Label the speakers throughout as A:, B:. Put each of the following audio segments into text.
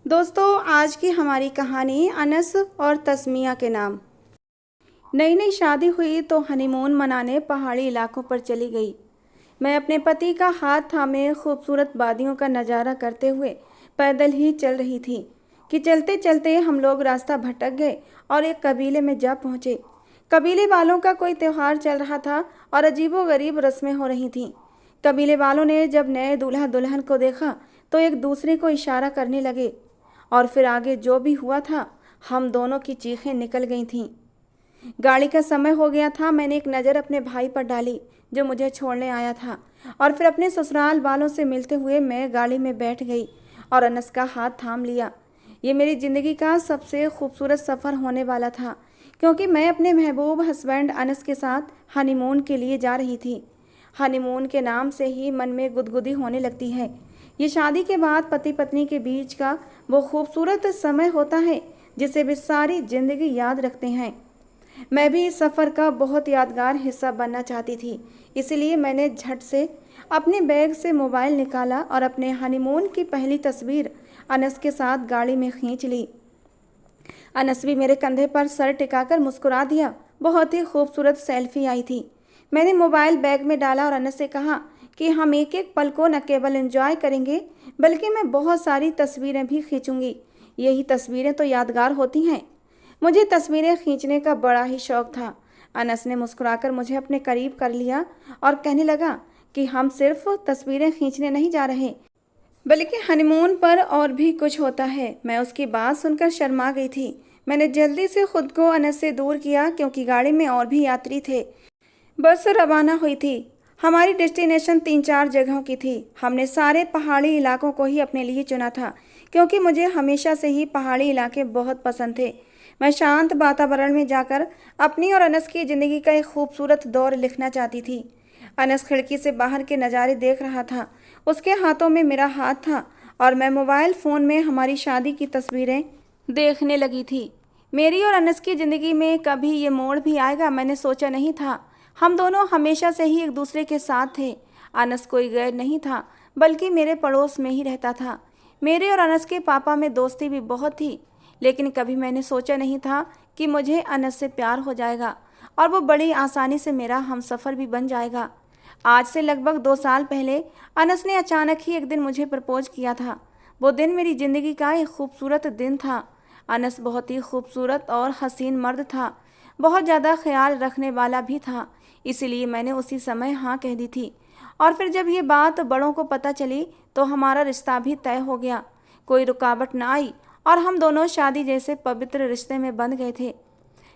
A: दोस्तों, आज की हमारी कहानी अनस और तस्मिया के नाम। नई नई शादी हुई तो हनीमून मनाने पहाड़ी इलाकों पर चली गई। मैं अपने पति का हाथ थामे खूबसूरत वादियों का नज़ारा करते हुए पैदल ही चल रही थी कि चलते चलते हम लोग रास्ता भटक गए और एक कबीले में जा पहुँचे। कबीले वालों का कोई त्यौहार चल रहा था और अजीबोगरीब रस्में हो रही थीं। कबीले वालों ने जब नए दूल्हा दुल्हन को देखा तो एक दूसरे को इशारा करने लगे और फिर आगे जो भी हुआ था, हम दोनों की चीखें निकल गई थीं। गाड़ी का समय हो गया था। मैंने एक नज़र अपने भाई पर डाली जो मुझे छोड़ने आया था और फिर अपने ससुराल वालों से मिलते हुए मैं गाड़ी में बैठ गई और अनस का हाथ थाम लिया। ये मेरी ज़िंदगी का सबसे खूबसूरत सफ़र होने वाला था क्योंकि मैं अपने महबूब हस्बैंड अनस के साथ हनीमून के लिए जा रही थी। हनीमून के नाम से ही मन में गुदगुदी होने लगती है। ये शादी के बाद पति पत्नी के बीच का वो खूबसूरत समय होता है जिसे वे सारी ज़िंदगी याद रखते हैं। मैं भी इस सफ़र का बहुत यादगार हिस्सा बनना चाहती थी, इसलिए मैंने झट से अपने बैग से मोबाइल निकाला और अपने हनीमून की पहली तस्वीर अनस के साथ गाड़ी में खींच ली। अनस भी मेरे कंधे पर सर टिकाकर मुस्कुरा दिया। बहुत ही खूबसूरत सेल्फी आई थी। मैंने मोबाइल बैग में डाला और अनस से कहा कि हम एक एक पल को न केवल एंजॉय करेंगे बल्कि मैं बहुत सारी तस्वीरें भी खींचूंगी। यही तस्वीरें तो यादगार होती हैं। मुझे तस्वीरें खींचने का बड़ा ही शौक था। अनस ने मुस्कुराकर मुझे अपने करीब कर लिया और कहने लगा कि हम सिर्फ तस्वीरें खींचने नहीं जा रहे बल्कि हनीमून पर और भी कुछ होता है। मैं उसकी बात सुनकर शर्मा गई थी। मैंने जल्दी से खुद को अनस से दूर किया क्योंकि गाड़ी में और भी यात्री थे। बस रवाना हुई थी। हमारी डेस्टिनेशन 3-4 जगहों की थी। हमने सारे पहाड़ी इलाकों को ही अपने लिए चुना था क्योंकि मुझे हमेशा से ही पहाड़ी इलाके बहुत पसंद थे। मैं शांत वातावरण में जाकर अपनी और अनस की ज़िंदगी का एक खूबसूरत दौर लिखना चाहती थी। अनस खिड़की से बाहर के नज़ारे देख रहा था। उसके हाथों में मेरा हाथ था और मैं मोबाइल फ़ोन में हमारी शादी की तस्वीरें देखने लगी थी। मेरी और अनस की ज़िंदगी में कभी ये मोड़ भी आएगा मैंने सोचा नहीं था। हम दोनों हमेशा से ही एक दूसरे के साथ थे। अनस कोई गैर नहीं था बल्कि मेरे पड़ोस में ही रहता था। मेरे और अनस के पापा में दोस्ती भी बहुत थी, लेकिन कभी मैंने सोचा नहीं था कि मुझे अनस से प्यार हो जाएगा और वो बड़ी आसानी से मेरा हमसफ़र भी बन जाएगा। आज से लगभग 2 साल पहले अनस ने अचानक ही एक दिन मुझे प्रपोज किया था। वो दिन मेरी ज़िंदगी का एक खूबसूरत दिन था। अनस बहुत ही खूबसूरत और हसीन मर्द था, बहुत ज़्यादा ख्याल रखने वाला भी था, इसीलिए मैंने उसी समय हाँ कह दी थी। और फिर जब ये बात बड़ों को पता चली तो हमारा रिश्ता भी तय हो गया। कोई रुकावट ना आई और हम दोनों शादी जैसे पवित्र रिश्ते में बंध गए थे।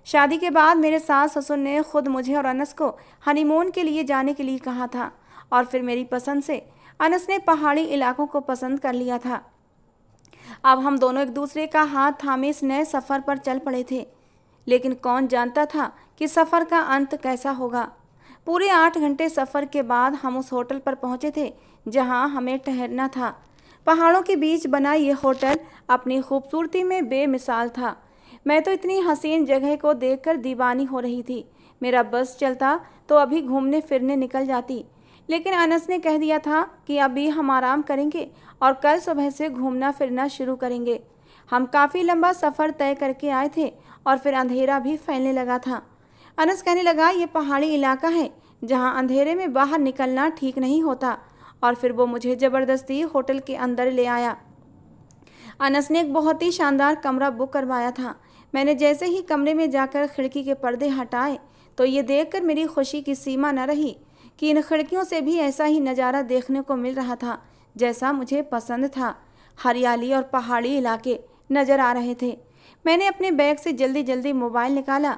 A: शादी के बाद मेरे सास ससुर ने खुद मुझे और अनस को हनीमून के लिए जाने के लिए कहा था और फिर मेरी पसंद से अनस ने पहाड़ी इलाकों को पसंद कर लिया था। अब हम दोनों एक दूसरे का हाथ थामे इस नए सफ़र पर चल पड़े थे, लेकिन कौन जानता था कि सफ़र का अंत कैसा होगा। पूरे 8 घंटे सफ़र के बाद हम उस होटल पर पहुंचे थे जहां हमें ठहरना था। पहाड़ों के बीच बना ये होटल अपनी खूबसूरती में बेमिसाल था। मैं तो इतनी हसीन जगह को देखकर दीवानी हो रही थी। मेरा बस चलता तो अभी घूमने फिरने निकल जाती, लेकिन अनस ने कह दिया था कि अभी हम आराम करेंगे और कल सुबह से घूमना फिरना शुरू करेंगे। हम काफ़ी लंबा सफ़र तय करके आए थे और फिर अंधेरा भी फैलने लगा था। अनस कहने लगा ये पहाड़ी इलाका है जहाँ अंधेरे में बाहर निकलना ठीक नहीं होता, और फिर वो मुझे ज़बरदस्ती होटल के अंदर ले आया। अनस ने एक बहुत ही शानदार कमरा बुक करवाया था। मैंने जैसे ही कमरे में जाकर खिड़की के पर्दे हटाए तो ये देखकर मेरी खुशी की सीमा न रही कि इन खिड़कियों से भी ऐसा ही नज़ारा देखने को मिल रहा था जैसा मुझे पसंद था। हरियाली और पहाड़ी इलाके नज़र आ रहे थे। मैंने अपने बैग से जल्दी जल्दी मोबाइल निकाला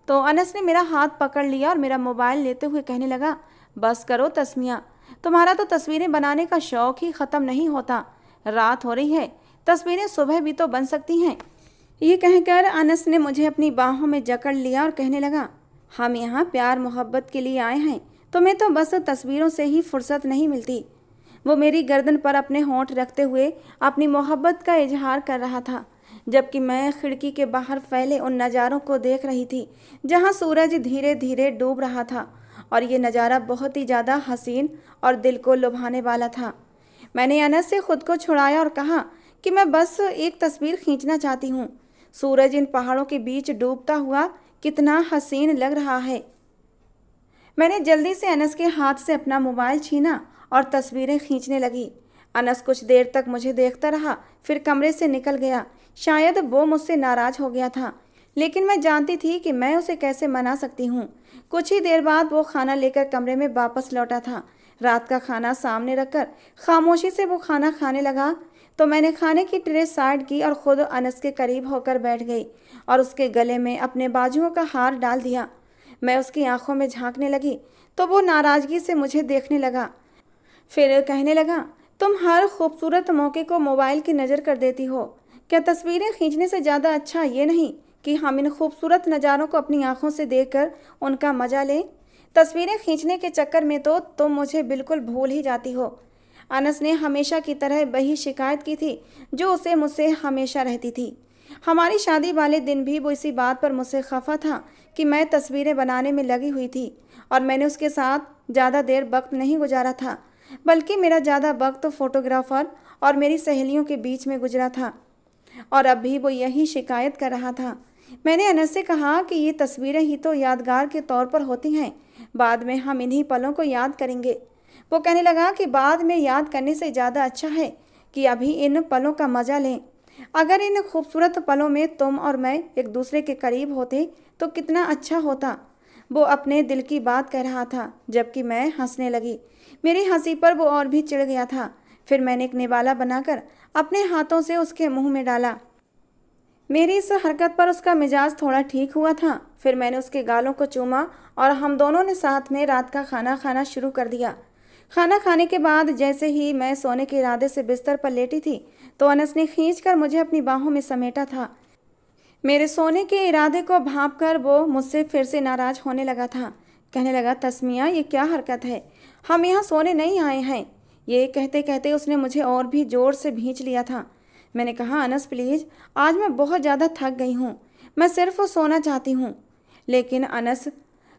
A: तो अनस ने मेरा हाथ पकड़ लिया और मेरा मोबाइल लेते हुए कहने लगा, बस करो तस्मिया, तुम्हारा तो तस्वीरें बनाने का शौक़ ही ख़त्म नहीं होता। रात हो रही है, तस्वीरें सुबह भी तो बन सकती हैं। ये कहकर अनस ने मुझे अपनी बाहों में जकड़ लिया और कहने लगा, हम यहाँ प्यार मोहब्बत के लिए आए हैं, तुम्हें तो बस तस्वीरों से ही फुर्सत नहीं मिलती। वो मेरी गर्दन पर अपने होंठ रखते हुए अपनी मोहब्बत का इजहार कर रहा था, जबकि मैं खिड़की के बाहर फैले उन नज़ारों को देख रही थी जहाँ सूरज धीरे धीरे डूब रहा था और ये नज़ारा बहुत ही ज़्यादा हसीन और दिल को लुभाने वाला था। मैंने अनस से खुद को छुड़ाया और कहा कि मैं बस एक तस्वीर खींचना चाहती हूँ। सूरज इन पहाड़ों के बीच डूबता हुआ कितना हसीन लग रहा है। मैंने जल्दी से अनस के हाथ से अपना मोबाइल छीना और तस्वीरें खींचने लगी। अनस कुछ देर तक मुझे देखता रहा, फिर कमरे से निकल गया। शायद वो मुझसे नाराज हो गया था, लेकिन मैं जानती थी कि मैं उसे कैसे मना सकती हूँ। कुछ ही देर बाद वो खाना लेकर कमरे में वापस लौटा था। रात का खाना सामने रखकर खामोशी से वो खाना खाने लगा, तो मैंने खाने की ट्रे साइड की और खुद अनस के करीब होकर बैठ गई और उसके गले में अपने बाजुओं का हार डाल दिया। मैं उसकी आंखों में झांकने लगी तो वो नाराजगी से मुझे देखने लगा। फिर कहने लगा, तुम हर खूबसूरत मौके को मोबाइल की नज़र कर देती हो। क्या तस्वीरें खींचने से ज़्यादा अच्छा ये नहीं कि हम इन खूबसूरत नज़ारों को अपनी आंखों से देखकर उनका मज़ा लें? तस्वीरें खींचने के चक्कर में तो तुम मुझे बिल्कुल भूल ही जाती हो। अनस ने हमेशा की तरह वही शिकायत की थी जो उसे मुझसे हमेशा रहती थी। हमारी शादी वाले दिन भी वो इसी बात पर मुझसे खफा था कि मैं तस्वीरें बनाने में लगी हुई थी और मैंने उसके साथ ज़्यादा देर वक्त नहीं गुजारा था, बल्कि मेरा ज़्यादा वक्त फोटोग्राफर और मेरी सहेलियों के बीच में गुजरा था। और अब भी वो यही शिकायत कर रहा था। मैंने अनस से कहा कि ये तस्वीरें ही तो यादगार के तौर पर होती हैं, बाद में हम इन्हीं पलों को याद करेंगे। वो कहने लगा कि बाद में याद करने से ज़्यादा अच्छा है कि अभी इन पलों का मज़ा लें। अगर इन खूबसूरत पलों में तुम और मैं एक दूसरे के करीब होते तो कितना अच्छा होता। वो अपने दिल की बात कह रहा था, जबकि मैं हंसने लगी। मेरी हंसी पर वो और भी चिढ़ गया था। फिर मैंने एक निवाला बनाकर अपने हाथों से उसके मुंह में डाला। मेरी इस हरकत पर उसका मिजाज थोड़ा ठीक हुआ था। फिर मैंने उसके गालों को चूमा और हम दोनों ने साथ में रात का खाना खाना शुरू कर दिया। खाना खाने के बाद जैसे ही मैं सोने के इरादे से बिस्तर पर लेटी थी तो अनस ने खींचकर मुझे अपनी बाहों में समेटा था। मेरे सोने के इरादे को भांपकर वो मुझसे फिर से नाराज होने लगा था। कहने लगा, तस्मिया ये क्या हरकत है, हम यहाँ सोने नहीं आए हैं। ये कहते कहते उसने मुझे और भी ज़ोर से भींच लिया था। मैंने कहा, अनस प्लीज़, आज मैं बहुत ज़्यादा थक गई हूँ, मैं सिर्फ सोना चाहती हूँ। लेकिन अनस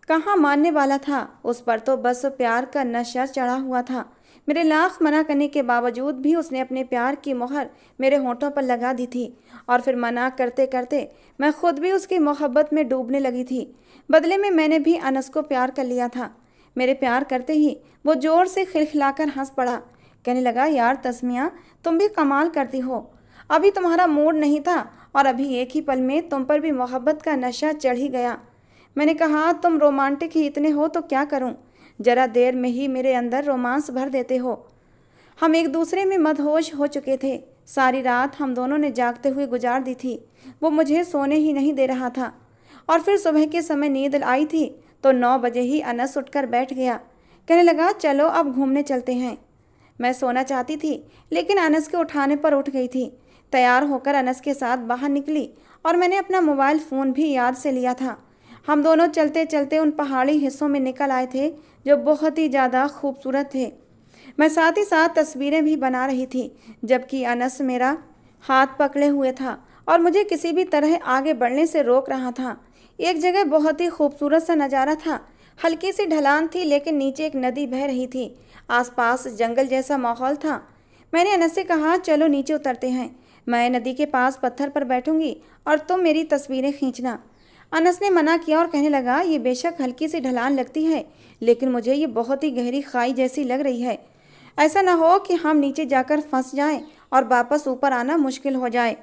A: कहाँ मानने वाला था। उस पर तो बस प्यार का नशा चढ़ा हुआ था। मेरे लाख मना करने के बावजूद भी उसने अपने प्यार की मोहर मेरे होंठों पर लगा दी थी और फिर मना करते करते मैं खुद भी उसकी मोहब्बत में डूबने लगी थी। बदले में मैंने भी अनस को प्यार कर लिया था। मेरे प्यार करते ही वो ज़ोर से खिलखिलाकर हंस पड़ा। कहने लगा, यार तस्मिया, तुम भी कमाल करती हो। अभी तुम्हारा मूड नहीं था और अभी एक ही पल में तुम पर भी मोहब्बत का नशा चढ़ ही गया। मैंने कहा, तुम रोमांटिक ही इतने हो तो क्या करूं? जरा देर में ही मेरे अंदर रोमांस भर देते हो। हम एक दूसरे में मदहोश हो चुके थे। सारी रात हम दोनों ने जागते हुए गुजार दी थी। वो मुझे सोने ही नहीं दे रहा था और फिर सुबह के समय नींद आई थी तो 9 बजे ही अनस उठकर बैठ गया। कहने लगा, चलो अब घूमने चलते हैं। मैं सोना चाहती थी लेकिन अनस के उठाने पर उठ गई थी। तैयार होकर अनस के साथ बाहर निकली और मैंने अपना मोबाइल फ़ोन भी याद से लिया था। हम दोनों चलते चलते उन पहाड़ी हिस्सों में निकल आए थे जो बहुत ही ज़्यादा खूबसूरत थे। मैं साथ ही साथ तस्वीरें भी बना रही थी, जबकि अनस मेरा हाथ पकड़े हुए था और मुझे किसी भी तरह आगे बढ़ने से रोक रहा था। एक जगह बहुत ही खूबसूरत सा नज़ारा था। हल्की सी ढलान थी लेकिन नीचे एक नदी बह रही थी। आसपास जंगल जैसा माहौल था। मैंने अनस से कहा, चलो नीचे उतरते हैं। मैं नदी के पास पत्थर पर बैठूंगी और तुम मेरी तस्वीरें खींचना। अनस ने मना किया और कहने लगा, ये बेशक हल्की सी ढलान लगती है लेकिन मुझे ये बहुत ही गहरी खाई जैसी लग रही है। ऐसा ना हो कि हम नीचे जाकर फंस जाएं और वापस ऊपर आना मुश्किल हो जाए।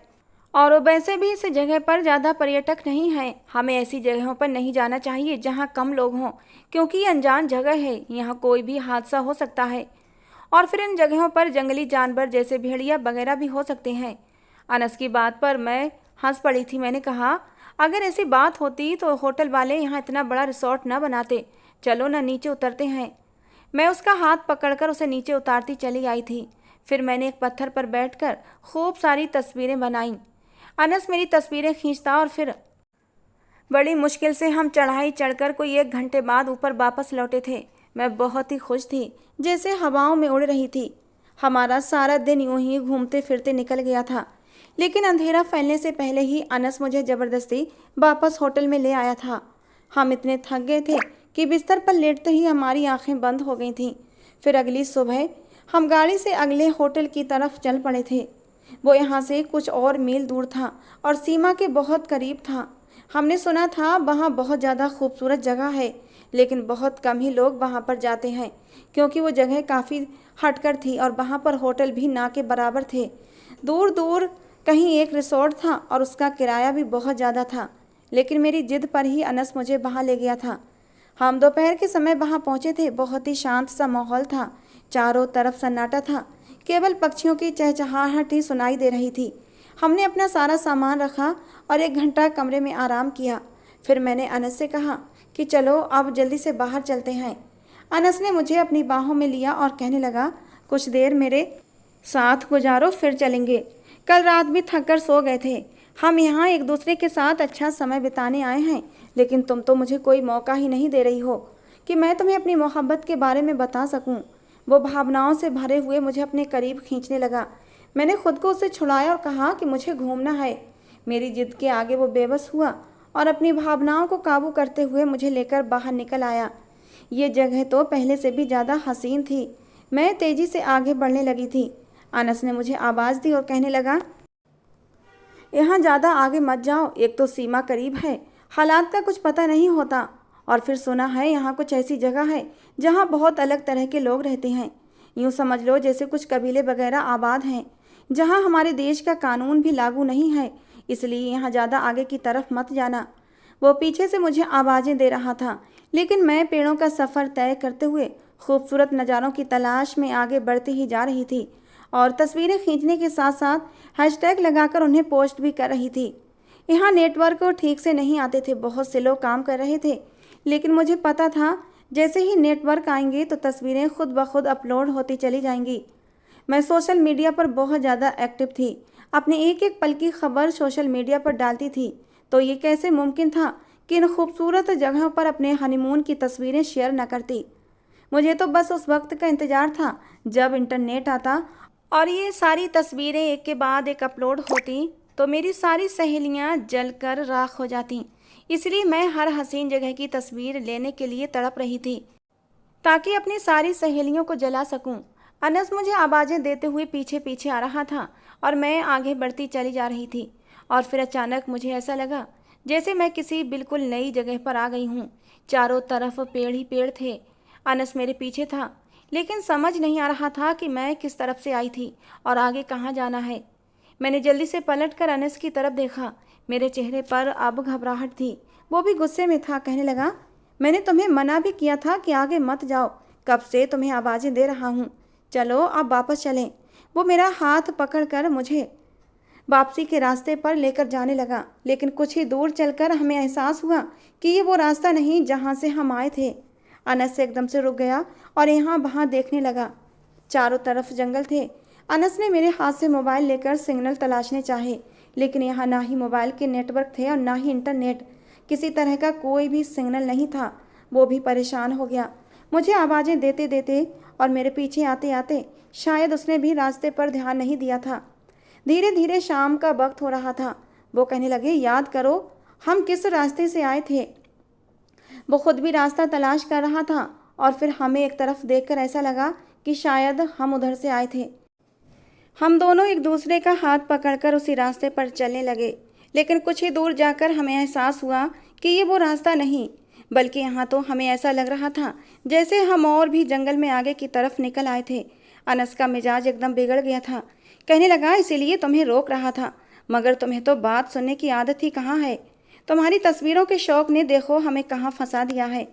A: और वैसे भी इस जगह पर ज़्यादा पर्यटक नहीं हैं। हमें ऐसी जगहों पर नहीं जाना चाहिए जहां कम लोग हों, क्योंकि ये अनजान जगह है, यहाँ कोई भी हादसा हो सकता है। और फिर इन जगहों पर जंगली जानवर जैसे भेड़िया वगैरह भी हो सकते हैं। अनस की बात पर मैं हंस पड़ी थी। मैंने कहा, अगर ऐसी बात होती तो होटल वाले यहाँ इतना बड़ा रिसोर्ट न बनाते। चलो ना नीचे उतरते हैं। मैं उसका हाथ पकड़कर उसे नीचे उतारती चली आई थी। फिर मैंने एक पत्थर पर बैठकर खूब सारी तस्वीरें बनाईं। अनस मेरी तस्वीरें खींचता और फिर बड़ी मुश्किल से हम चढ़ाई चढ़कर कोई 1 घंटे बाद ऊपर वापस लौटे थे। मैं बहुत ही खुश थी, जैसे हवाओं में उड़ रही थी। हमारा सारा दिन यूं ही घूमते फिरते निकल गया था, लेकिन अंधेरा फैलने से पहले ही अनस मुझे ज़बरदस्ती वापस होटल में ले आया था। हम इतने थक गए थे कि बिस्तर पर लेटते ही हमारी आंखें बंद हो गई थीं। फिर अगली सुबह हम गाड़ी से अगले होटल की तरफ चल पड़े थे। वो यहाँ से कुछ और मील दूर था और सीमा के बहुत करीब था। हमने सुना था वहाँ बहुत ज़्यादा खूबसूरत जगह है, लेकिन बहुत कम ही लोग वहाँ पर जाते हैं क्योंकि वो जगह काफ़ी हटकर थी और वहाँ पर होटल भी ना के बराबर थे। दूर दूर कहीं एक रिसोर्ट था और उसका किराया भी बहुत ज़्यादा था, लेकिन मेरी जिद पर ही अनस मुझे वहाँ ले गया था। हम दोपहर के समय वहाँ पहुँचे थे। बहुत ही शांत सा माहौल था, चारों तरफ सन्नाटा था, केवल पक्षियों की चहचहाहट ही सुनाई दे रही थी। हमने अपना सारा सामान रखा और 1 घंटा कमरे में आराम किया। फिर मैंने अनस से कहा कि चलो अब जल्दी से बाहर चलते हैं। अनस ने मुझे अपनी बाहों में लिया और कहने लगा, कुछ देर मेरे साथ गुजारो फिर चलेंगे। कल रात भी थक कर सो गए थे। हम यहाँ एक दूसरे के साथ अच्छा समय बिताने आए हैं, लेकिन तुम तो मुझे कोई मौका ही नहीं दे रही हो कि मैं तुम्हें अपनी मोहब्बत के बारे में बता सकूं। वो भावनाओं से भरे हुए मुझे अपने करीब खींचने लगा। मैंने खुद को उससे छुड़ाया और कहा कि मुझे घूमना है। मेरी जिद के आगे वो बेबस हुआ और अपनी भावनाओं को काबू करते हुए मुझे लेकर बाहर निकल आया। ये जगह तो पहले से भी ज़्यादा हसीन थी। मैं तेज़ी से आगे बढ़ने लगी थी। अनस ने मुझे आवाज़ दी और कहने लगा, यहाँ ज़्यादा आगे मत जाओ, एक तो सीमा करीब है, हालात का कुछ पता नहीं होता, और फिर सुना है यहाँ कुछ ऐसी जगह है जहाँ बहुत अलग तरह के लोग रहते हैं। यूँ समझ लो जैसे कुछ कबीले वगैरह आबाद हैं, जहाँ हमारे देश का कानून भी लागू नहीं है, इसलिए यहाँ ज़्यादा आगे की तरफ मत जाना। वो पीछे से मुझे आवाज़ें दे रहा था, लेकिन मैं पेड़ों का सफ़र तय करते हुए खूबसूरत नज़ारों की तलाश में आगे बढ़ती ही जा रही थी और तस्वीरें खींचने के साथ साथ हैशटैग लगाकर उन्हें पोस्ट भी कर रही थी। यहाँ नेटवर्क ठीक से नहीं आते थे, बहुत से लोग काम कर रहे थे, लेकिन मुझे पता था जैसे ही नेटवर्क आएंगे तो तस्वीरें खुद ब खुद अपलोड होती चली जाएंगी। मैं सोशल मीडिया पर बहुत ज़्यादा एक्टिव थी, अपने एक एक पल की खबर सोशल मीडिया पर डालती थी। तो ये कैसे मुमकिन था कि इन खूबसूरत जगहों पर अपने हनीमून की तस्वीरें शेयर न करती। मुझे तो बस उस वक्त का इंतज़ार था जब इंटरनेट आता और ये सारी तस्वीरें एक के बाद एक अपलोड होती तो मेरी सारी सहेलियां जलकर राख हो जातीं। इसलिए मैं हर हसीन जगह की तस्वीर लेने के लिए तड़प रही थी ताकि अपनी सारी सहेलियों को जला सकूं। अनस मुझे आवाज़ें देते हुए पीछे पीछे आ रहा था और मैं आगे बढ़ती चली जा रही थी। और फिर अचानक मुझे ऐसा लगा जैसे मैं किसी बिल्कुल नई जगह पर आ गई हूँ। चारों तरफ पेड़ ही पेड़ थे। अनस मेरे पीछे था, लेकिन समझ नहीं आ रहा था कि मैं किस तरफ से आई थी और आगे कहाँ जाना है। मैंने जल्दी से पलटकर अनस की तरफ देखा। मेरे चेहरे पर अब घबराहट थी, वो भी गुस्से में था। कहने लगा, मैंने तुम्हें मना भी किया था कि आगे मत जाओ, कब से तुम्हें आवाज़ें दे रहा हूँ, चलो अब वापस चलें। वो मेरा हाथ पकड़कर मुझे वापसी के रास्ते पर लेकर जाने लगा, लेकिन कुछ ही दूर चलकर हमें एहसास हुआ कि ये वो रास्ता नहीं जहाँ से हम आए थे। अनस एकदम से रुक गया और यहाँ वहाँ देखने लगा। चारों तरफ जंगल थे। अनस ने मेरे हाथ से मोबाइल लेकर सिग्नल तलाशने चाहे, लेकिन यहाँ ना ही मोबाइल के नेटवर्क थे और ना ही इंटरनेट, किसी तरह का कोई भी सिग्नल नहीं था। वो भी परेशान हो गया, मुझे आवाज़ें देते देते और मेरे पीछे आते आते। शायद उसने भी रास्ते पर ध्यान नहीं दिया था। धीरे धीरे शाम का वक्त हो रहा था। वो कहने लगे, याद करो हम किस रास्ते से आए थे। वो खुद भी रास्ता तलाश कर रहा था और फिर हमें एक तरफ देखकर ऐसा लगा कि शायद हम उधर से आए थे। हम दोनों एक दूसरे का हाथ पकड़कर उसी रास्ते पर चलने लगे, लेकिन कुछ ही दूर जाकर हमें एहसास हुआ कि ये वो रास्ता नहीं, बल्कि यहाँ तो हमें ऐसा लग रहा था जैसे हम और भी जंगल में आगे की तरफ निकल आए थे। अनस का मिजाज एकदम बिगड़ गया था। कहने लगा, इसीलिए तुम्हें रोक रहा था, मगर तुम्हें तो बात सुनने की आदत ही कहाँ है। तुम्हारी तस्वीरों के शौक ने देखो हमें कहाँ फंसा दिया है।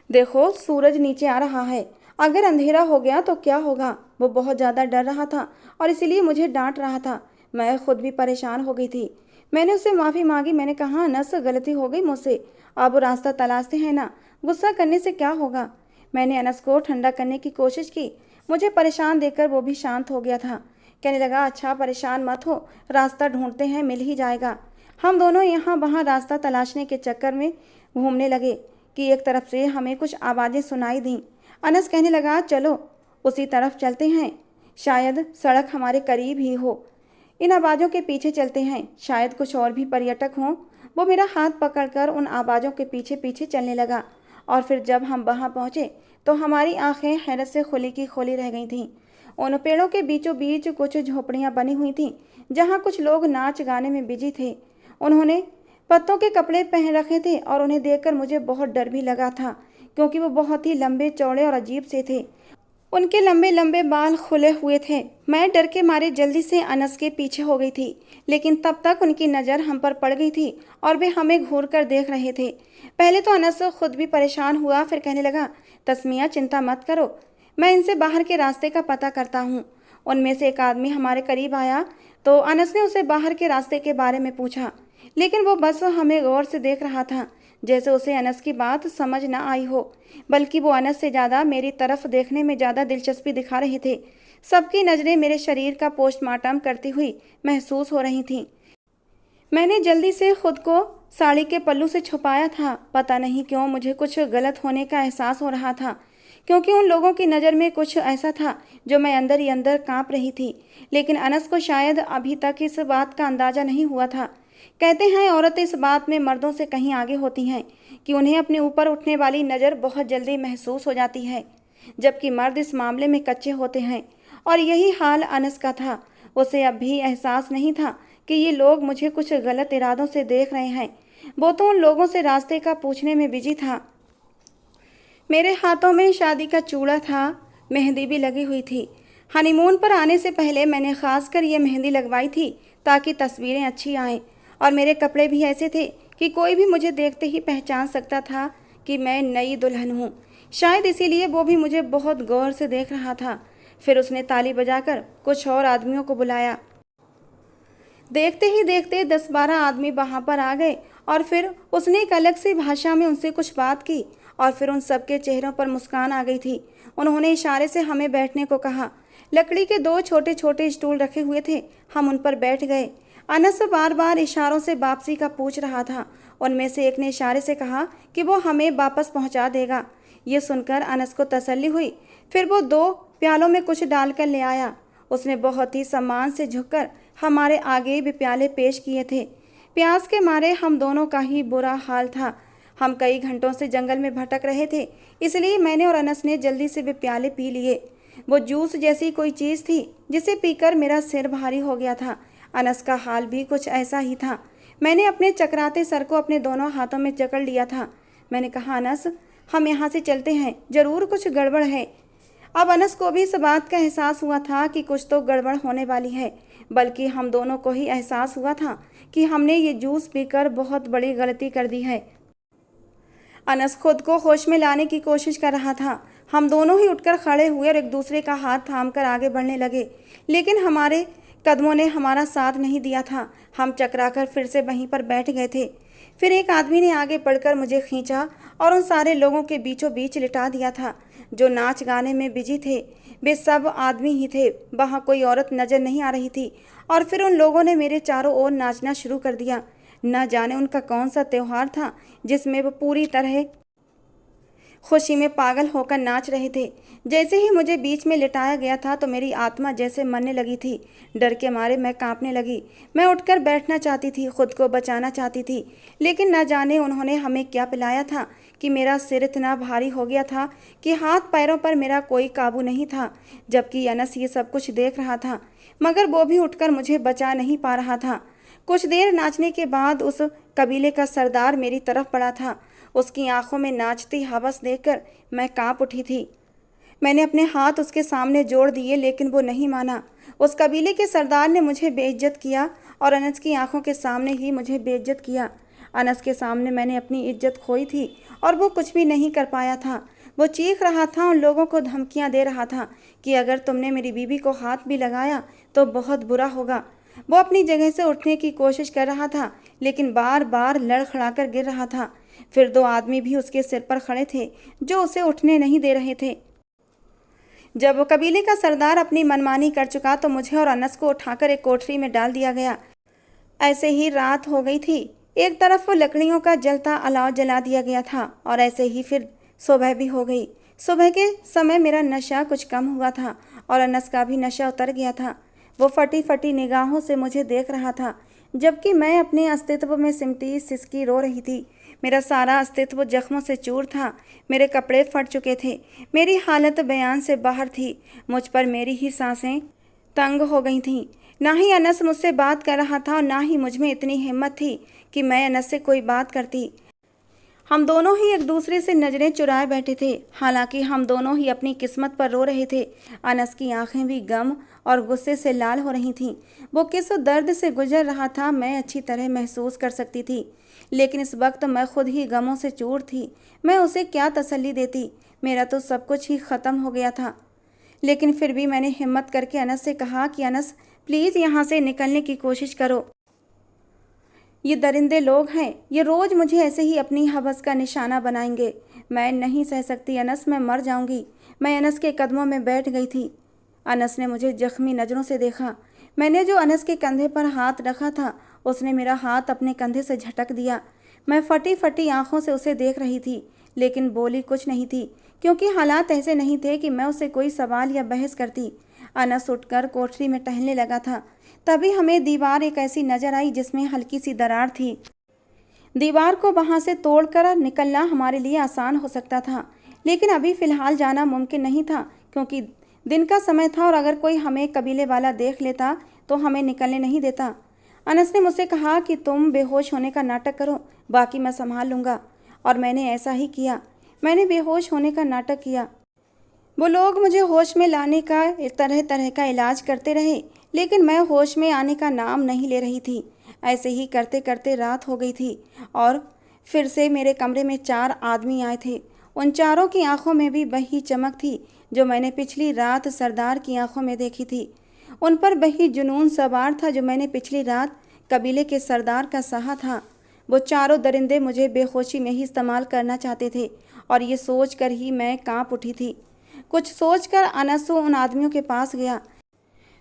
A: देखो सूरज नीचे आ रहा है, अगर अंधेरा हो गया तो क्या होगा। वो बहुत ज़्यादा डर रहा था और इसीलिए मुझे डांट रहा था। मैं खुद भी परेशान हो गई थी। मैंने उससे माफ़ी मांगी। मैंने कहा, अनस गलती हो गई मुझसे, अब रास्ता तलाशते हैं ना, गुस्सा करने से क्या होगा। मैंने अनस को ठंडा करने की कोशिश की। मुझे परेशान देखकर वो भी शांत हो गया था। कहने लगा, अच्छा परेशान मत हो, रास्ता ढूंढते हैं, मिल ही जाएगा। हम दोनों यहाँ वहाँ रास्ता तलाशने के चक्कर में घूमने लगे कि एक तरफ से हमें कुछ आवाज़ें सुनाई दी। अनस कहने लगा, चलो उसी तरफ चलते हैं, शायद सड़क हमारे करीब ही हो। इन आवाज़ों के पीछे चलते हैं, शायद कुछ और भी पर्यटक हों। वो मेरा हाथ पकड़कर उन आवाज़ों के पीछे पीछे चलने लगा और फिर जब हम वहाँ पहुँचे तो हमारी आंखें हैरत से खुली की खोली रह गई थीं। उन पेड़ों के बीचों बीच कुछ झोपड़ियां बनी हुई थीं, जहां कुछ लोग नाच गाने में बिजी थे। उन्होंने पत्तों के कपड़े पहन रखे थे और उन्हें देखकर मुझे बहुत डर भी लगा था, क्योंकि वो बहुत ही लंबे चौड़े और अजीब से थे। उनके लंबे लंबे बाल खुले हुए थे। मैं डर के मारे जल्दी से अनस के पीछे हो गई थी, लेकिन तब तक उनकी नज़र हम पर पड़ गई थी और वे हमें घूर कर देख रहे थे। पहले तो अनस खुद भी परेशान हुआ, फिर कहने लगा, तस्मिया चिंता मत करो, मैं इनसे बाहर के रास्ते का पता करता हूँ। उनमें से एक आदमी हमारे करीब आया तो अनस ने उसे बाहर के रास्ते के बारे में पूछा, लेकिन वो बस हमें गौर से देख रहा था, जैसे उसे अनस की बात समझ न आई हो, बल्कि वो अनस से ज़्यादा मेरी तरफ देखने में ज़्यादा दिलचस्पी दिखा रहे थे। सबकी नज़रें मेरे शरीर का पोस्टमार्टम करती हुई महसूस हो रही थीं। मैंने जल्दी से खुद को साड़ी के पल्लू से छुपाया था। पता नहीं क्यों मुझे कुछ गलत होने का एहसास हो रहा था, क्योंकि उन लोगों की नज़र में कुछ ऐसा था जो मैं अंदर ही अंदर काँप रही थी। लेकिन अनस को शायद अभी तक इस बात का अंदाज़ा नहीं हुआ था। कहते हैं औरतें इस बात में मर्दों से कहीं आगे होती हैं कि उन्हें अपने ऊपर उठने वाली नज़र बहुत जल्दी महसूस हो जाती है, जबकि मर्द इस मामले में कच्चे होते हैं। और यही हाल अनस का था। उसे अब भी एहसास नहीं था कि ये लोग मुझे कुछ गलत इरादों से देख रहे हैं। वो तो उन लोगों से रास्ते का पूछने में बिजी था। मेरे हाथों में शादी का चूड़ा था, मेहंदी भी लगी हुई थी। हनीमून पर आने से पहले मैंने खासकर ये मेहंदी लगवाई थी ताकि तस्वीरें अच्छी आएं, और मेरे कपड़े भी ऐसे थे कि कोई भी मुझे देखते ही पहचान सकता था कि मैं नई दुल्हन हूँ। शायद इसीलिए वो भी मुझे बहुत गौर से देख रहा था। फिर उसने ताली बजाकर कुछ और आदमियों को बुलाया। देखते ही देखते 10-12 आदमी वहाँ पर आ गए और फिर उसने एक अलग सी भाषा में उनसे कुछ बात की और फिर उन सबके चेहरों पर मुस्कान आ गई थी। उन्होंने इशारे से हमें बैठने को कहा। लकड़ी के 2 छोटे छोटे स्टूल रखे हुए थे, हम उन पर बैठ गए। अनस बार बार इशारों से वापसी का पूछ रहा था। उनमें से एक ने इशारे से कहा कि वो हमें वापस पहुंचा देगा। ये सुनकर अनस को तसल्ली हुई। फिर वो 2 प्यालों में कुछ डालकर ले आया। उसने बहुत ही सम्मान से झुककर हमारे आगे भी प्याले पेश किए थे। प्यास के मारे हम दोनों का ही बुरा हाल था। हम कई घंटों से जंगल में भटक रहे थे, इसलिए मैंने और अनस ने जल्दी से वे प्याले पी लिए। वो जूस जैसी कोई चीज़ थी जिसे पीकर मेरा सिर भारी हो गया था। अनस का हाल भी कुछ ऐसा ही था। मैंने अपने चकराते सर को अपने दोनों हाथों में जकड़ लिया था। मैंने कहा, अनस, हम यहाँ से चलते हैं, ज़रूर कुछ गड़बड़ है। अब अनस को भी इस बात का एहसास हुआ था कि कुछ तो गड़बड़ होने वाली है, बल्कि हम दोनों को ही एहसास हुआ था कि हमने ये जूस पीकर बहुत बड़ी गलती कर दी है। अनस खुद को होश में लाने की कोशिश कर रहा था। हम दोनों ही उठकर खड़े हुए और एक दूसरे का हाथ थामकर आगे बढ़ने लगे, लेकिन हमारे कदमों ने हमारा साथ नहीं दिया था। हम चकराकर फिर से वहीं पर बैठ गए थे। फिर एक आदमी ने आगे बढ़कर मुझे खींचा और उन सारे लोगों के बीचों बीच लिटा दिया था जो नाच गाने में बिजी थे। वे सब आदमी ही थे, वहाँ कोई औरत नज़र नहीं आ रही थी। और फिर उन लोगों ने मेरे चारों ओर नाचना शुरू कर दिया। न जाने उनका कौन सा त्यौहार था जिसमें वो पूरी तरह खुशी में पागल होकर नाच रहे थे। जैसे ही मुझे बीच में लिटाया गया था तो मेरी आत्मा जैसे मरने लगी थी। डर के मारे मैं कांपने लगी। मैं उठकर बैठना चाहती थी, खुद को बचाना चाहती थी, लेकिन न जाने उन्होंने हमें क्या पिलाया था कि मेरा सिर इतना भारी हो गया था कि हाथ पैरों पर मेरा कोई काबू नहीं था। जबकि अनस ये सब कुछ देख रहा था, मगर वो भी उठकर मुझे बचा नहीं पा रहा था। कुछ देर नाचने के बाद उस कबीले का सरदार मेरी तरफ बढ़ा था। उसकी आंखों में नाचती हवस देखकर मैं कांप उठी थी। मैंने अपने हाथ उसके सामने जोड़ दिए, लेकिन वो नहीं माना। उस कबीले के सरदार ने मुझे बेइज्जत किया और अनस की आंखों के सामने ही मुझे बेइज्जत किया। अनस के सामने मैंने अपनी इज्जत खोई थी और वो कुछ भी नहीं कर पाया था। वो चीख रहा था, उन लोगों को धमकियां दे रहा था कि अगर तुमने मेरी बीवी को हाथ भी लगाया तो बहुत बुरा होगा। वो अपनी जगह से उठने की कोशिश कर रहा था, लेकिन बार बार लड़खड़ाकर गिर रहा था। फिर 2 आदमी भी उसके सिर पर खड़े थे जो उसे उठने नहीं दे रहे थे। जब वो कबीले का सरदार अपनी मनमानी कर चुका तो मुझे और अनस को उठाकर एक कोठरी में डाल दिया गया। ऐसे ही रात हो गई थी। एक तरफ लकड़ियों का जलता अलाव जला दिया गया था और ऐसे ही फिर सुबह भी हो गई। सुबह के समय मेरा नशा कुछ कम हुआ था और अनस का भी नशा उतर गया था। वो फटी फटी निगाहों से मुझे देख रहा था, जबकि मैं अपने अस्तित्व में सिमटी सिसकी रो रही थी। मेरा सारा अस्तित्व जख्मों से चूर था। मेरे कपड़े फट चुके थे। मेरी हालत बयान से बाहर थी। मुझ पर मेरी ही सांसें तंग हो गई थीं। ना ही अनस मुझसे बात कर रहा था और ना ही मुझ में इतनी हिम्मत थी कि मैं अनस से कोई बात करती। हम दोनों ही एक दूसरे से नज़रें चुराए बैठे थे। हालांकि हम दोनों ही अपनी किस्मत पर रो रहे थे। अनस की आंखें भी गम और गुस्से से लाल हो रही थीं। वो किस दर्द से गुजर रहा था मैं अच्छी तरह महसूस कर सकती थी। लेकिन इस वक्त मैं खुद ही गमों से चूर थी। मैं उसे क्या तसल्ली देती। मेरा तो सब कुछ ही ख़त्म हो गया था। लेकिन फिर भी मैंने हिम्मत करके अनस से कहा कि अनस, प्लीज़ यहाँ से निकलने की कोशिश करो। ये दरिंदे लोग हैं, ये रोज़ मुझे ऐसे ही अपनी हवस का निशाना बनाएंगे। मैं नहीं सह सकती अनस, मैं मर जाऊंगी। मैं अनस के कदमों में बैठ गई थी। अनस ने मुझे जख्मी नज़रों से देखा। मैंने जो अनस के कंधे पर हाथ रखा था, उसने मेरा हाथ अपने कंधे से झटक दिया। मैं फटी फटी आंखों से उसे देख रही थी, लेकिन बोली कुछ नहीं थी, क्योंकि हालात ऐसे नहीं थे कि मैं उससे कोई सवाल या बहस करती। अनस उठकर कोठरी में टहलने लगा था। तभी हमें दीवार एक ऐसी नज़र आई जिसमें हल्की सी दरार थी। दीवार को वहां से तोड़कर निकलना हमारे लिए आसान हो सकता था, लेकिन अभी फ़िलहाल जाना मुमकिन नहीं था, क्योंकि दिन का समय था और अगर कोई हमें कबीले वाला देख लेता तो हमें निकलने नहीं देता। अनस ने मुझसे कहा कि तुम बेहोश होने का नाटक करो, बाकी मैं संभाल लूँगा। और मैंने ऐसा ही किया। मैंने बेहोश होने का नाटक किया। वो लोग मुझे होश में लाने का तरह तरह का इलाज करते रहे, लेकिन मैं होश में आने का नाम नहीं ले रही थी। ऐसे ही करते करते रात हो गई थी और फिर से मेरे कमरे में 4 आदमी आए थे। उन चारों की आंखों में भी वही चमक थी जो मैंने पिछली रात सरदार की आंखों में देखी थी। उन पर वही जुनून सवार था जो मैंने पिछली रात कबीले के सरदार का सहा था। वो चारों दरिंदे मुझे बेहोशी में ही इस्तेमाल करना चाहते थे और ये सोच कर ही मैं कांप उठी थी। कुछ सोचकर अनस उन आदमियों के पास गया।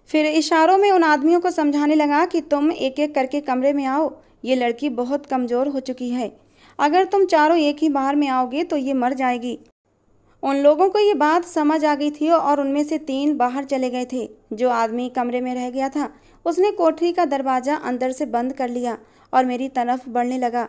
A: फिर इशारों में उन आदमियों को समझाने लगा कि तुम एक एक करके कमरे में आओ। ये लड़की बहुत कमज़ोर हो चुकी है। अगर तुम चारों एक ही बार में आओगे तो ये मर जाएगी। उन लोगों को ये बात समझ आ गई थी और उनमें से 3 बाहर चले गए थे। जो आदमी कमरे में रह गया था उसने कोठरी का दरवाज़ा अंदर से बंद कर लिया और मेरी तरफ बढ़ने लगा।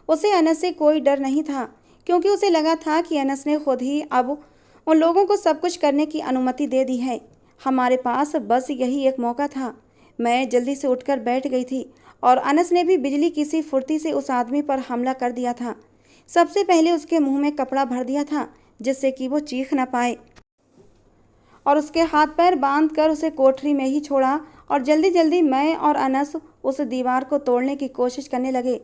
A: उसे अनस से कोई डर नहीं था, क्योंकि उसे लगा था कि अनस ने खुद ही अब उन लोगों को सब कुछ करने की अनुमति दे दी है। हमारे पास बस यही एक मौका था। मैं जल्दी से उठकर बैठ गई थी और अनस ने भी बिजली की सी फुर्ती से उस आदमी पर हमला कर दिया था। सबसे पहले उसके मुंह में कपड़ा भर दिया था जिससे कि वो चीख न पाए, और उसके हाथ पैर बांध कर उसे कोठरी में ही छोड़ा और जल्दी जल्दी मैं और अनस उस दीवार को तोड़ने की कोशिश करने लगे।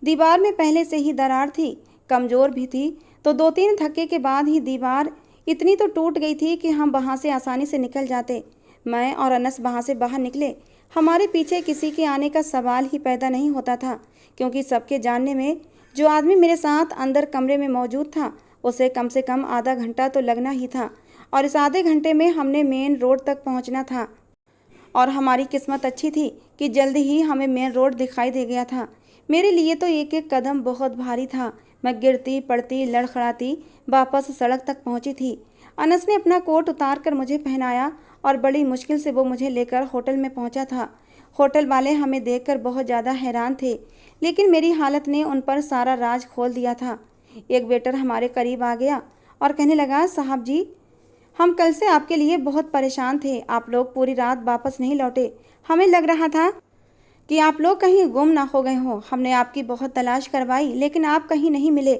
A: दीवार में पहले से ही दरार थी, कमज़ोर भी थी, तो 2-3 धक्के के बाद ही दीवार इतनी तो टूट गई थी कि हम वहाँ से आसानी से निकल जाते। मैं और अनस वहाँ से बाहर निकले। हमारे पीछे किसी के आने का सवाल ही पैदा नहीं होता था, क्योंकि सबके जानने में जो आदमी मेरे साथ अंदर कमरे में मौजूद था उसे कम से कम आधा घंटा तो लगना ही था, और इस आधे घंटे में हमने मेन रोड तक पहुँचना था। और हमारी किस्मत अच्छी थी कि जल्दी ही हमें मेन रोड दिखाई दे गया था। मेरे लिए तो एक एक कदम बहुत भारी था। मैं गिरती पड़ती लड़खड़ाती वापस सड़क तक पहुंची थी। अनस ने अपना कोट उतार कर मुझे पहनाया और बड़ी मुश्किल से वो मुझे लेकर होटल में पहुंचा था। होटल वाले हमें देखकर बहुत ज़्यादा हैरान थे, लेकिन मेरी हालत ने उन पर सारा राज खोल दिया था। एक वेटर हमारे करीब आ गया और कहने लगा, साहब जी, हम कल से आपके लिए बहुत परेशान थे। आप लोग पूरी रात वापस नहीं लौटे। हमें लग रहा था कि आप लोग कहीं गुम ना हो गए हो। हमने आपकी बहुत तलाश करवाई, लेकिन आप कहीं नहीं मिले।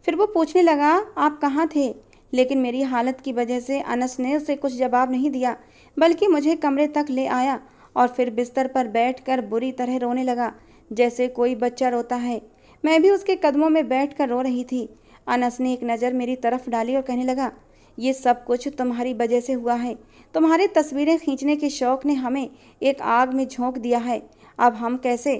A: फिर वो पूछने लगा, आप कहाँ थे? लेकिन मेरी हालत की वजह से अनस ने उसे कुछ जवाब नहीं दिया, बल्कि मुझे कमरे तक ले आया और फिर बिस्तर पर बैठकर बुरी तरह रोने लगा, जैसे कोई बच्चा रोता है। मैं भी उसके कदमों में बैठकर रो रही थी। अनस ने एक नज़र मेरी तरफ डाली और कहने लगा, ये सब कुछ तुम्हारी वजह से हुआ है। तुम्हारी तस्वीरें खींचने के शौक़ ने हमें एक आग में झोंक दिया है। अब हम कैसे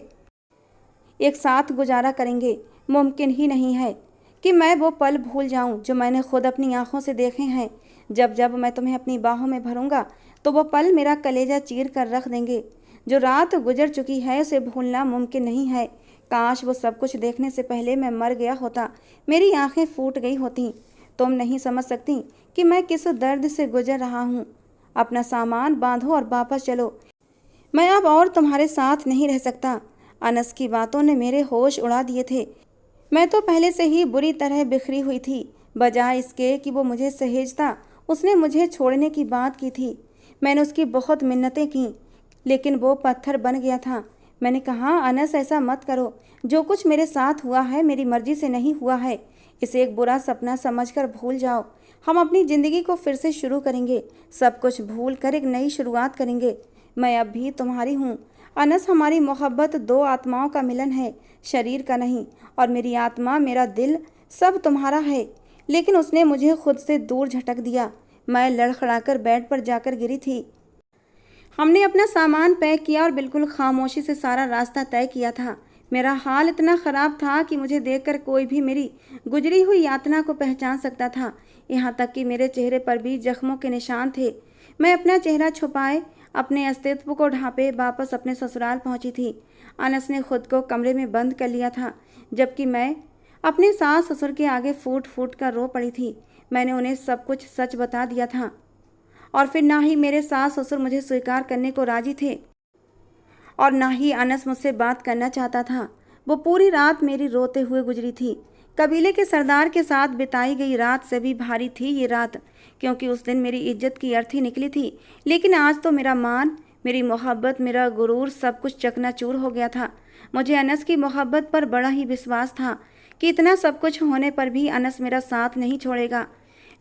A: एक साथ गुजारा करेंगे? मुमकिन ही नहीं है कि मैं वो पल भूल जाऊं जो मैंने खुद अपनी आंखों से देखे हैं। जब जब मैं तुम्हें अपनी बाहों में भरूंगा तो वो पल मेरा कलेजा चीर कर रख देंगे। जो रात गुजर चुकी है उसे भूलना मुमकिन नहीं है। काश वो सब कुछ देखने से पहले मैं मर गया होता, मेरी आंखें फूट गई होती। तुम नहीं समझ सकती कि मैं किस दर्द से गुजर रहा हूँ। अपना सामान बांधो और वापस चलो। मैं अब और तुम्हारे साथ नहीं रह सकता। अनस की बातों ने मेरे होश उड़ा दिए थे। मैं तो पहले से ही बुरी तरह बिखरी हुई थी। बजाय इसके कि वो मुझे सहेजता, उसने मुझे छोड़ने की बात की थी। मैंने उसकी बहुत मिन्नतें की, लेकिन वो पत्थर बन गया था। मैंने कहा, अनस ऐसा मत करो। जो कुछ मेरे साथ हुआ है मेरी मर्जी से नहीं हुआ है। इसे एक बुरा सपना समझकर भूल जाओ। हम अपनी ज़िंदगी को फिर से शुरू करेंगे। सब कुछ भूल कर एक नई शुरुआत करेंगे। मैं अब भी तुम्हारी हूँ अनस। हमारी मोहब्बत दो आत्माओं का मिलन है, शरीर का नहीं। और मेरी आत्मा, मेरा दिल, सब तुम्हारा है। लेकिन उसने मुझे खुद से दूर झटक दिया। मैं लड़खड़ाकर बेड पर जाकर गिरी थी। हमने अपना सामान पैक किया और बिल्कुल खामोशी से सारा रास्ता तय किया था। मेरा हाल इतना ख़राब था कि मुझे देखकर कोई भी मेरी गुजरी हुई यातना को पहचान सकता था। यहाँ तक कि मेरे चेहरे पर भी जख्मों के निशान थे। मैं अपना चेहरा छुपाए, अपने अस्तित्व को ढांपे वापस अपने ससुराल पहुँची थी। अनस ने खुद को कमरे में बंद कर लिया था, जबकि मैं अपने सास ससुर के आगे फूट फूट कर रो पड़ी थी। मैंने उन्हें सब कुछ सच बता दिया था, और फिर ना ही मेरे सास ससुर मुझे स्वीकार करने को राजी थे और ना ही अनस मुझसे बात करना चाहता था। वो पूरी रात मेरी रोते हुए गुजरी थी। कबीले के सरदार के साथ बिताई गई रात से भी भारी थी ये रात, क्योंकि उस दिन मेरी इज्जत की अर्थी निकली थी। लेकिन आज तो मेरा मान, मेरी मोहब्बत, मेरा गुरूर सब कुछ चकनाचूर हो गया था। मुझे अनस की मोहब्बत पर बड़ा ही विश्वास था कि इतना सब कुछ होने पर भी अनस मेरा साथ नहीं छोड़ेगा।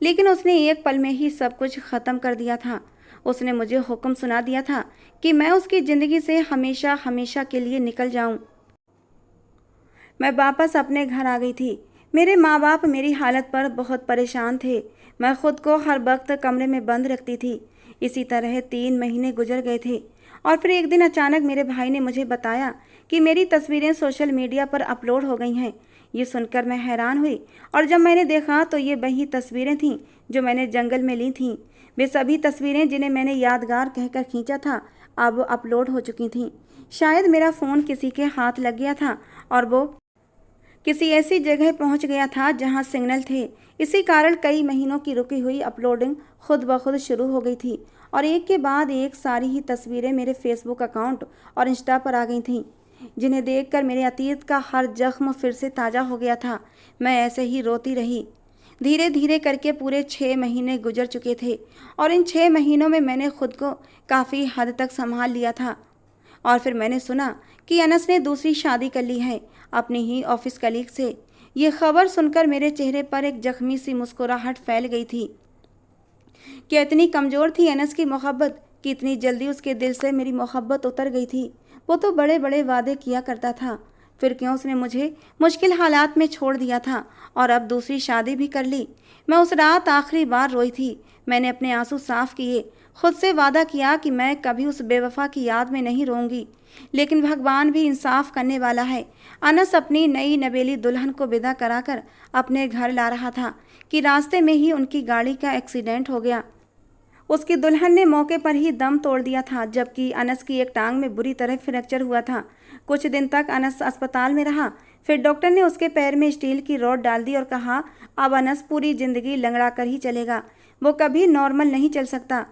A: लेकिन उसने एक पल में ही सब कुछ ख़त्म कर दिया था। उसने मुझे हुक्म सुना दिया था कि मैं उसकी ज़िंदगी से हमेशा हमेशा के लिए निकल जाऊं। मैं वापस अपने घर आ गई थी। मेरे माँ बाप मेरी हालत पर बहुत परेशान थे। मैं खुद को हर वक्त कमरे में बंद रखती थी। इसी तरह 3 महीने गुजर गए थे और फिर एक दिन अचानक मेरे भाई ने मुझे बताया कि मेरी तस्वीरें सोशल मीडिया पर अपलोड हो गई हैं। ये सुनकर मैं हैरान हुई और जब मैंने देखा तो ये वही तस्वीरें थीं जो मैंने जंगल में ली थीं। वे सभी तस्वीरें जिन्हें मैंने यादगार कहकर खींचा था अब अपलोड हो चुकी थीं। शायद मेरा फ़ोन किसी के हाथ लग गया था और वो किसी ऐसी जगह पहुंच गया था जहां सिग्नल थे। इसी कारण कई महीनों की रुकी हुई अपलोडिंग खुद ब खुद शुरू हो गई थी और एक के बाद एक सारी ही तस्वीरें मेरे फेसबुक अकाउंट और इंस्टा पर आ गई थीं, जिन्हें देखकर मेरे अतीत का हर जख्म फिर से ताज़ा हो गया था। मैं ऐसे ही रोती रही। धीरे धीरे करके पूरे 6 महीने गुजर चुके थे और इन 6 महीनों में मैंने खुद को काफ़ी हद तक संभाल लिया था। और फिर मैंने सुना कि अनस ने दूसरी शादी कर ली है अपनी ही ऑफिस कलीग से। ये खबर सुनकर मेरे चेहरे पर एक जख्मी सी मुस्कुराहट फैल गई थी कि इतनी कमज़ोर थी अनस की मोहब्बत कि इतनी जल्दी उसके दिल से मेरी मोहब्बत उतर गई थी। वो तो बड़े बड़े वादे किया करता था, फिर क्यों उसने मुझे मुश्किल हालात में छोड़ दिया था और अब दूसरी शादी भी कर ली। मैं उस रात आखिरी बार रोई थी। मैंने अपने आंसू साफ किए, खुद से वादा किया कि मैं कभी उस बेवफा की याद में नहीं रोऊंगी। लेकिन भगवान भी इंसाफ करने वाला है। अनस अपनी नई नवेली दुल्हन को विदा कराकर अपने घर ला रहा था कि रास्ते में ही उनकी गाड़ी का एक्सीडेंट हो गया। उसकी दुल्हन ने मौके पर ही दम तोड़ दिया था, जबकि अनस की एक टांग में बुरी तरह फ्रैक्चर हुआ था। कुछ दिन तक अनस अस्पताल में रहा। फिर डॉक्टर ने उसके पैर में स्टील की रॉड डाल दी और कहा, अब अनस पूरी ज़िंदगी लंगड़ा कर ही चलेगा, वो कभी नॉर्मल नहीं चल सकता।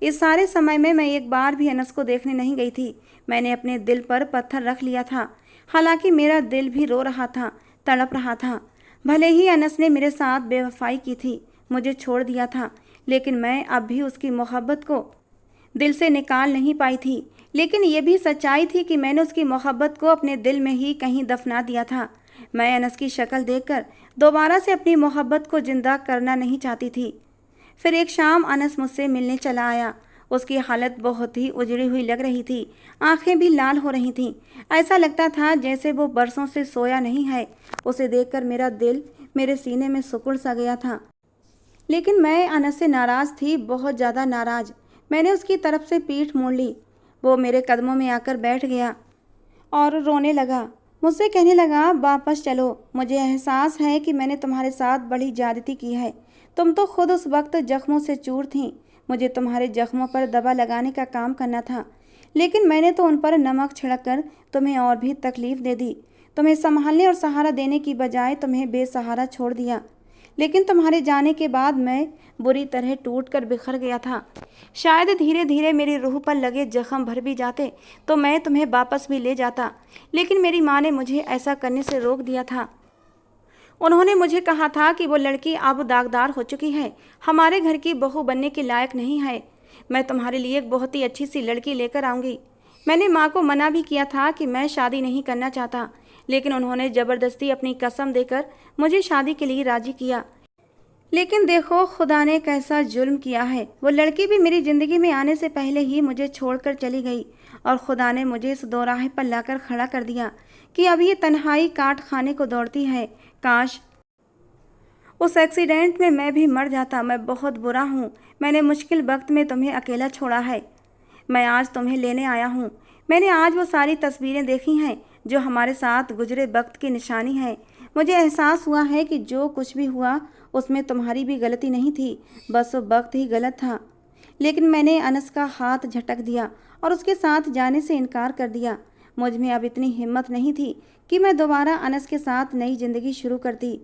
A: इस सारे समय में मैं एक बार भी अनस को देखने नहीं गई थी। मैंने अपने दिल पर पत्थर रख लिया था। हालांकि मेरा दिल भी रो रहा था, तड़प रहा था। भले ही अनस ने मेरे साथ बेवफाई की थी, मुझे छोड़ दिया था, लेकिन मैं अब भी उसकी मोहब्बत को दिल से निकाल नहीं पाई थी। लेकिन ये भी सच्चाई थी कि मैंने उसकी मोहब्बत को अपने दिल में ही कहीं दफना दिया था। मैं अनस की शक्ल देखकर दोबारा से अपनी मोहब्बत को जिंदा करना नहीं चाहती थी। फिर एक शाम अनस मुझसे मिलने चला आया। उसकी हालत बहुत ही उजड़ी हुई लग रही थी, आंखें भी लाल हो रही थीं। ऐसा लगता था जैसे वो बरसों से सोया नहीं है। उसे देखकर मेरा दिल मेरे सीने में सिकुड़ सा गया था। लेकिन मैं अनस से नाराज़ थी, बहुत ज़्यादा नाराज़। मैंने उसकी तरफ से पीठ मोड़ ली। वो मेरे कदमों में आकर बैठ गया और रोने लगा। मुझसे कहने लगा, वापस चलो, मुझे एहसास है कि मैंने तुम्हारे साथ बड़ी ज़्यादती की है। तुम तो खुद उस वक्त जख्मों से चूर थीं। मुझे तुम्हारे जख्मों पर दवा लगाने का काम करना था, लेकिन मैंने तो उन पर नमक छिड़क कर तुम्हें और भी तकलीफ़ दे दी। तुम्हें संभालने और सहारा देने की बजाय तुम्हें बेसहारा छोड़ दिया। लेकिन तुम्हारे जाने के बाद मैं बुरी तरह टूट कर बिखर गया था। शायद धीरे धीरे मेरी रूह पर लगे जख्म भर भी जाते तो मैं तुम्हें वापस भी ले जाता, लेकिन मेरी माँ ने मुझे ऐसा करने से रोक दिया था। उन्होंने मुझे कहा था कि वो लड़की अब दागदार हो चुकी है, हमारे घर की बहू बनने के लायक नहीं है। मैं तुम्हारे लिए एक बहुत ही अच्छी सी लड़की लेकर आऊँगी। मैंने माँ को मना भी किया था कि मैं शादी नहीं करना चाहता, लेकिन उन्होंने ज़बरदस्ती अपनी कसम देकर मुझे शादी के लिए राज़ी किया। लेकिन देखो खुदा ने कैसा जुल्म किया है। वो लड़की भी मेरी ज़िंदगी में आने से पहले ही मुझे छोड़कर चली गई और खुदा ने मुझे इस दोराहे पर लाकर खड़ा कर दिया कि अब ये तन्हाई काट खाने को दौड़ती है। काश उस एक्सीडेंट में मैं भी मर जाता। मैं बहुत बुरा हूँ। मैंने मुश्किल वक्त में तुम्हें अकेला छोड़ा है। मैं आज तुम्हें लेने आया हूँ। मैंने आज वो सारी तस्वीरें देखी हैं जो हमारे साथ गुजरे वक्त की निशानी है। मुझे एहसास हुआ है कि जो कुछ भी हुआ उसमें तुम्हारी भी गलती नहीं थी, बस वो वक्त ही गलत था। लेकिन मैंने अनस का हाथ झटक दिया और उसके साथ जाने से इनकार कर दिया। मुझ में अब इतनी हिम्मत नहीं थी कि मैं दोबारा अनस के साथ नई ज़िंदगी शुरू करती।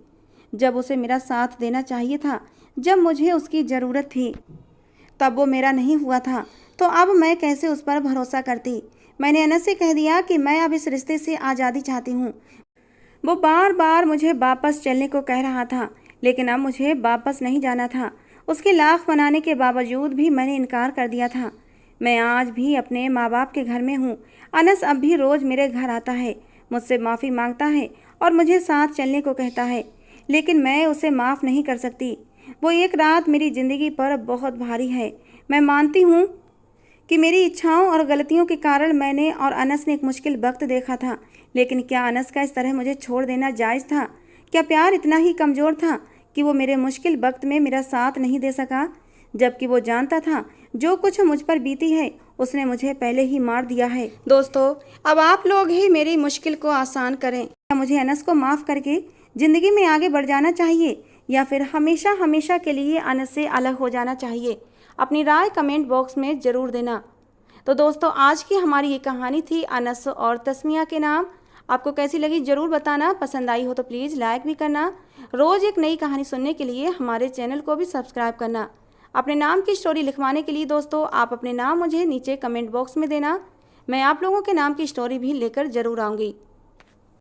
A: जब उसे मेरा साथ देना चाहिए था, जब मुझे उसकी ज़रूरत थी, तब वो मेरा नहीं हुआ था, तो अब मैं कैसे उस पर भरोसा करती। मैंने अनस से कह दिया कि मैं अब इस रिश्ते से आज़ादी चाहती हूँ। वो बार बार मुझे वापस चलने को कह रहा था, लेकिन अब मुझे वापस नहीं जाना था। उसके लाख मनाने के बावजूद भी मैंने इनकार कर दिया था। मैं आज भी अपने माँ बाप के घर में हूँ। अनस अब भी रोज़ मेरे घर आता है, मुझसे माफ़ी मांगता है और मुझे साथ चलने को कहता है, लेकिन मैं उसे माफ़ नहीं कर सकती। वो एक रात मेरी ज़िंदगी पर बहुत भारी है। मैं मानती हूँ कि मेरी इच्छाओं और गलतियों के कारण मैंने और अनस ने एक मुश्किल वक्त देखा था, लेकिन क्या अनस का इस तरह मुझे छोड़ देना जायज़ था? क्या प्यार इतना ही कमज़ोर था कि वो मेरे मुश्किल वक्त में मेरा साथ नहीं दे सका, जबकि वो जानता था जो कुछ मुझ पर बीती है उसने मुझे पहले ही मार दिया है। दोस्तों, अब आप लोग ही मेरी मुश्किल को आसान करें। क्या मुझे अनस को माफ़ करके ज़िंदगी में आगे बढ़ जाना चाहिए या फिर हमेशा हमेशा के लिए अनस से अलग हो जाना चाहिए? अपनी राय कमेंट बॉक्स में ज़रूर देना। तो दोस्तों, आज की हमारी ये कहानी थी अनस और तस्मिया के नाम। आपको कैसी लगी ज़रूर बताना। पसंद आई हो तो प्लीज़ लाइक भी करना। रोज़ एक नई कहानी सुनने के लिए हमारे चैनल को भी सब्सक्राइब करना। अपने नाम की स्टोरी लिखवाने के लिए दोस्तों आप अपने नाम मुझे नीचे कमेंट बॉक्स में देना। मैं आप लोगों के नाम की स्टोरी भी लेकर ज़रूर आऊँगी।